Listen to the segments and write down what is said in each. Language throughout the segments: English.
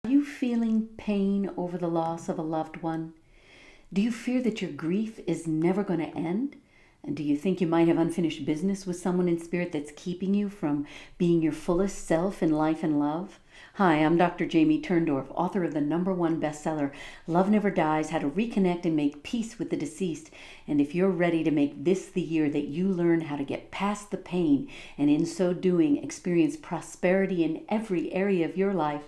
Are you feeling pain over the loss of a loved one? Do you fear that your grief is never going to end? And do you think you might have unfinished business with someone in spirit that's keeping you from being your fullest self in life and love? Hi, I'm Dr. Jamie Turndorf, author of the #1 bestseller, Love Never Dies, How to Reconnect and Make Peace with the Deceased. And if you're ready to make this the year that you learn how to get past the pain and in so doing experience prosperity in every area of your life,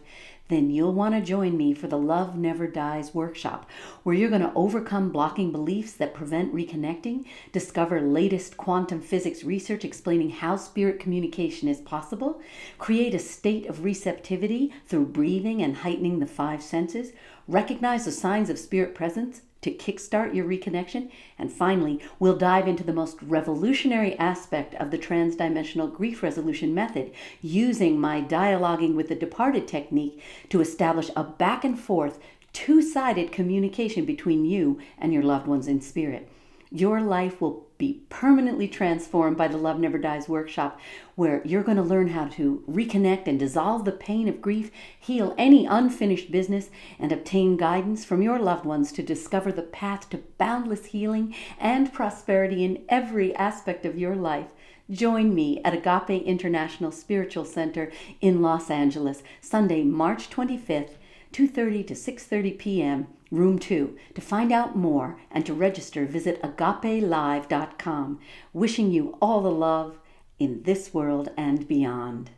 then you'll want to join me for the Love Never Dies workshop, where you're going to overcome blocking beliefs that prevent reconnecting, discover latest quantum physics research explaining how spirit communication is possible, create a state of receptivity through breathing and heightening the 5 senses, recognize the signs of spirit presence to kickstart your reconnection, and finally, we'll dive into the most revolutionary aspect of the transdimensional grief resolution method, using my dialoguing with the departed technique to establish a back and forth, two-sided communication between you and your loved ones in spirit. Your life will be permanently transformed by the Love Never Dies workshop, where you're going to learn how to reconnect and dissolve the pain of grief, heal any unfinished business, and obtain guidance from your loved ones to discover the path to boundless healing and prosperity in every aspect of your life. Join me at Agape International Spiritual Center in Los Angeles, Sunday, March 25th, 2:30 to 6:30 p.m., Room 2. To find out more and to register, visit agapelive.com. Wishing you all the love in this world and beyond.